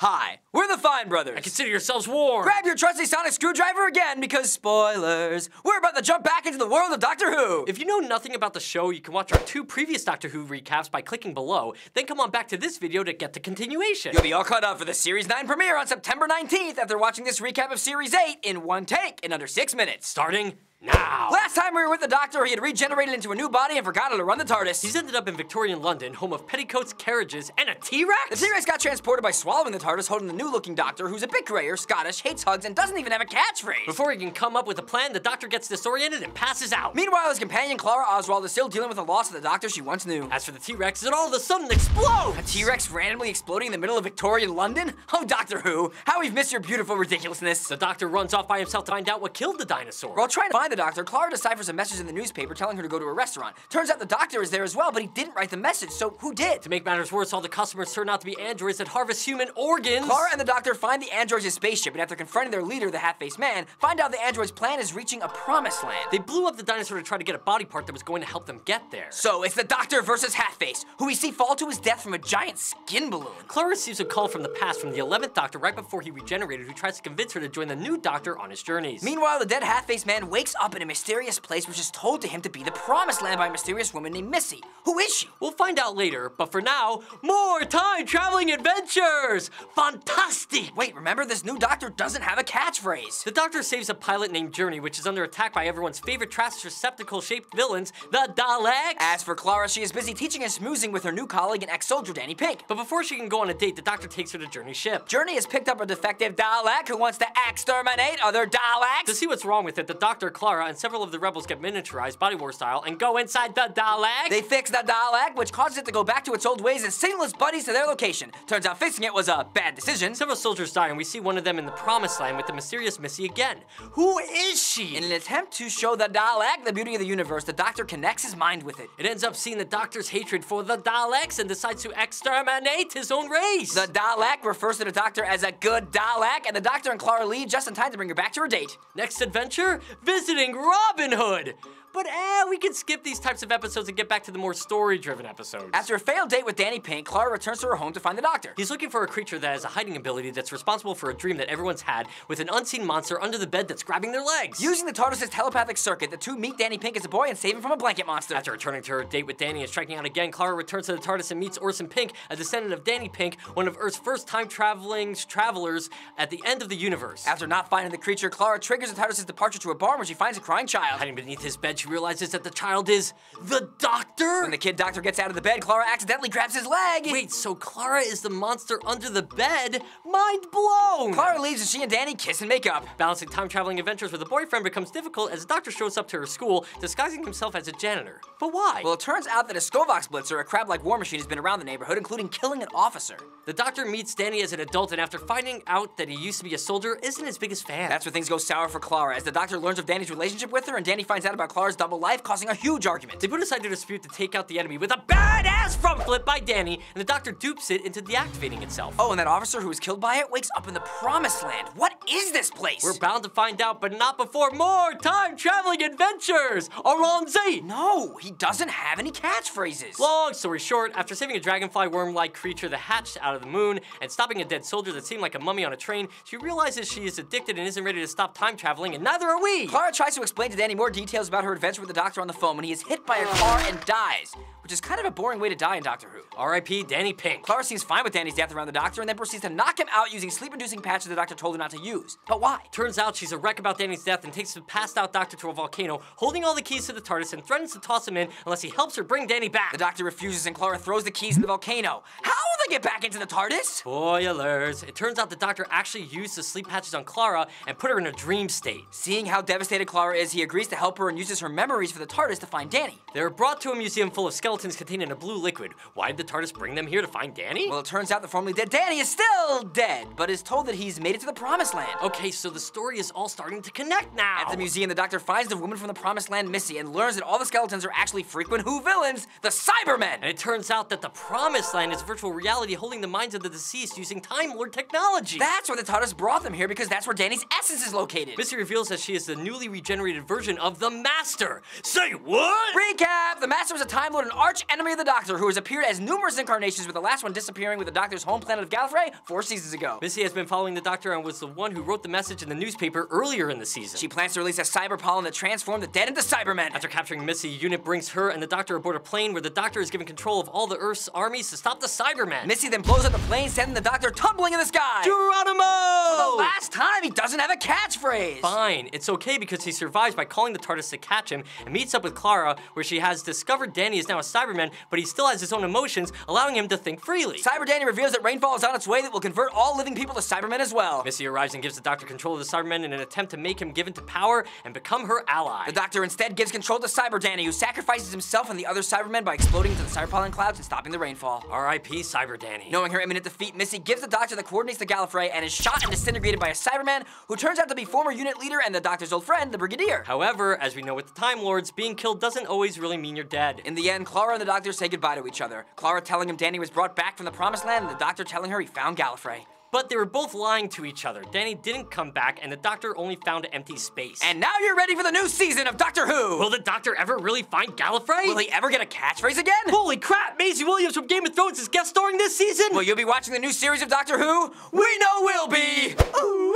Hi, we're the Fine Brothers. I consider yourselves warned. Grab your trusty sonic screwdriver again because spoilers. We're about to jump back into the world of Doctor Who. If you know nothing about the show, you can watch our 2 previous Doctor Who recaps by clicking below, then come on back to this video to get the continuation. You'll be all caught up for the Series 9 premiere on September 19th after watching this recap of Series 8 in one take in under 6 minutes. Starting now. Last time we were with the Doctor, he had regenerated into a new body and forgot how to run the TARDIS. He's ended up in Victorian London, home of petticoats, carriages, and a T-Rex? The T-Rex got transported by swallowing the TARDIS, holding the new-looking Doctor, who's a bit grayer, Scottish, hates hugs, and doesn't even have a catchphrase. Before he can come up with a plan, the Doctor gets disoriented and passes out. Meanwhile, his companion Clara Oswald is still dealing with the loss of the Doctor she once knew. As for the T-Rex, it all of a sudden explodes! A T-Rex randomly exploding in the middle of Victorian London? Oh, Doctor Who, how we've missed your beautiful ridiculousness. The Doctor runs off by himself to find out what killed the dinosaur. While trying to find the Doctor, Clara deciphers a message in the newspaper telling her to go to a restaurant. Turns out the Doctor is there as well, but he didn't write the message, so who did? To make matters worse, all the customers turn out to be androids that harvest human organs. Clara and the Doctor find the androids' spaceship, and after confronting their leader, the half-faced man, find out the androids' plan is reaching a promised land. They blew up the dinosaur to try to get a body part that was going to help them get there. So it's the Doctor versus Half-Face, who we see fall to his death from a giant skin balloon. Clara receives a call from the past from the 11th Doctor right before he regenerated, who tries to convince her to join the new Doctor on his journeys. Meanwhile, the dead half-faced man wakes up in a mysterious place which is told to him to be the promised land by a mysterious woman named Missy. Who is she? We'll find out later, but for now, more time-traveling adventures! Fantastic! Wait, remember, this new Doctor doesn't have a catchphrase. The Doctor saves a pilot named Journey, which is under attack by everyone's favorite trash receptacle-shaped villains, the Daleks. As for Clara, she is busy teaching and schmoozing with her new colleague and ex-soldier, Danny Pink. But before she can go on a date, the Doctor takes her to Journey's ship. Journey has picked up a defective Dalek who wants to exterminate other Daleks. To see what's wrong with it, the Doctor, Clara, and several of the rebels get miniaturized Body War style and go inside the Dalek. They fix the Dalek, which causes it to go back to its old ways and signal its buddies to their location. Turns out fixing it was a bad decision. Several soldiers die, and we see one of them in the Promised Land with the mysterious Missy again. Who is she? In an attempt to show the Dalek the beauty of the universe, the Doctor connects his mind with it. It ends up seeing the Doctor's hatred for the Daleks and decides to exterminate his own race. The Dalek refers to the Doctor as a good Dalek, and the Doctor and Clara leave just in time to bring her back to her date. Next adventure, visiting Robin Hood. But we can skip these types of episodes and get back to the more story-driven episodes. After a failed date with Danny Pink, Clara returns to her home to find the Doctor. He's looking for a creature that has a hiding ability that's responsible for a dream that everyone's had, with an unseen monster under the bed that's grabbing their legs. Using the TARDIS's telepathic circuit, the two meet Danny Pink as a boy and save him from a blanket monster. After returning to her date with Danny and striking out again, Clara returns to the TARDIS and meets Orson Pink, a descendant of Danny Pink, one of Earth's first time-traveling travelers at the end of the universe. After not finding the creature, Clara triggers the TARDIS's departure to a barn where she finds a crying child. Hiding beneath his bed, she realizes that the child is the Doctor? When the kid Doctor gets out of the bed, Clara accidentally grabs his leg. Wait, so Clara is the monster under the bed? Mind blown! Clara leaves and she and Danny kiss and make up. Balancing time-traveling adventures with a boyfriend becomes difficult as the Doctor shows up to her school, disguising himself as a janitor. But why? Well, it turns out that a Skovox Blitzer, a crab-like war machine, has been around the neighborhood, including killing an officer. The Doctor meets Danny as an adult, and after finding out that he used to be a soldier, isn't his biggest fan. That's where things go sour for Clara, as the Doctor learns of Danny's relationship with her, and Danny finds out about Clara's double life, causing a huge argument. They put aside their dispute to take out the enemy with a badass front flip by Danny, and the Doctor dupes it into deactivating itself. Oh, and that officer who was killed by it wakes up in the Promised Land. What is this place? We're bound to find out, but not before more time-traveling adventures! Allons-y! No, he doesn't have any catchphrases. Long story short, after saving a dragonfly worm-like creature that hatched out of the moon and stopping a dead soldier that seemed like a mummy on a train, she realizes she is addicted and isn't ready to stop time-traveling, and neither are we! Clara tries to explain to Danny more details about her adventure with the Doctor on the phone when he is hit by a car and dies, which is kind of a boring way to die in Doctor Who. R.I.P. Danny Pink. Clara seems fine with Danny's death around the Doctor and then proceeds to knock him out using sleep-inducing patches the Doctor told her not to use. But why? Turns out she's a wreck about Danny's death and takes the passed-out Doctor to a volcano, holding all the keys to the TARDIS and threatens to toss him in unless he helps her bring Danny back. The Doctor refuses and Clara throws the keys in the volcano. How will they get back into the TARDIS? Spoilers. It turns out the Doctor actually used the sleep patches on Clara and put her in a dream state. Seeing how devastated Clara is, he agrees to help her and uses her memories for the TARDIS to find Danny. They were brought to a museum full of skeletons containing a blue liquid. Why did the TARDIS bring them here to find Danny? Well, it turns out the formerly dead Danny is still dead, but is told that he's made it to the Promised Land. Okay, so the story is all starting to connect now. At the museum, the Doctor finds the woman from the Promised Land, Missy, and learns that all the skeletons are actually frequent Who villains, the Cybermen! And it turns out that the Promised Land is virtual reality holding the minds of the deceased using Time Lord technology. That's why the TARDIS brought them here, because that's where Danny's essence is located. Missy reveals that she is the newly regenerated version of the Master. Say what? Recap! The Master was a Time Lord and arch enemy of the Doctor, who has appeared as numerous incarnations, with the last one disappearing with the Doctor's home planet of Gallifrey 4 seasons ago. Missy has been following the Doctor and was the one who wrote the message in the newspaper earlier in the season. She plans to release a cyber pollen that transforms the dead into Cybermen. After capturing Missy, a unit brings her and the Doctor aboard a plane where the Doctor is given control of all the Earth's armies to stop the Cybermen. Missy then blows up the plane, sending the Doctor tumbling in the sky. Geronimo! For the last time, he doesn't have a catchphrase. Fine, it's okay because he survives by calling the TARDIS to catch him and meets up with Clara, where she has discovered Danny is now a Cyberman, but he still has his own emotions, allowing him to think freely. Cyber Danny reveals that rainfall is on its way that will convert all living people to Cybermen as well. Missy arrives and gives the Doctor control of the Cybermen in an attempt to make him give in to power and become her ally. The Doctor instead gives control to Cyber Danny, who sacrifices himself and the other Cybermen by exploding into the cyber pollen clouds and stopping the rainfall. R.I.P. Cyber Danny. Knowing her imminent defeat, Missy gives the Doctor the coordinates to Gallifrey and is shot and disintegrated by a Cyberman who turns out to be former unit leader and the Doctor's old friend, the Brigadier. However, as we know with the Time Lords, being killed doesn't always really mean you're dead. In the end, Clara and the Doctor say goodbye to each other. Clara telling him Danny was brought back from the Promised Land, and the Doctor telling her he found Gallifrey. But they were both lying to each other. Danny didn't come back, and the Doctor only found empty space. And now you're ready for the new season of Doctor Who! Will the Doctor ever really find Gallifrey? Will he ever get a catchphrase again? Holy crap! Maisie Williams from Game of Thrones is guest starring this season! Will you be watching the new series of Doctor Who? We know we'll be! Ooh,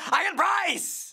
Iron Price!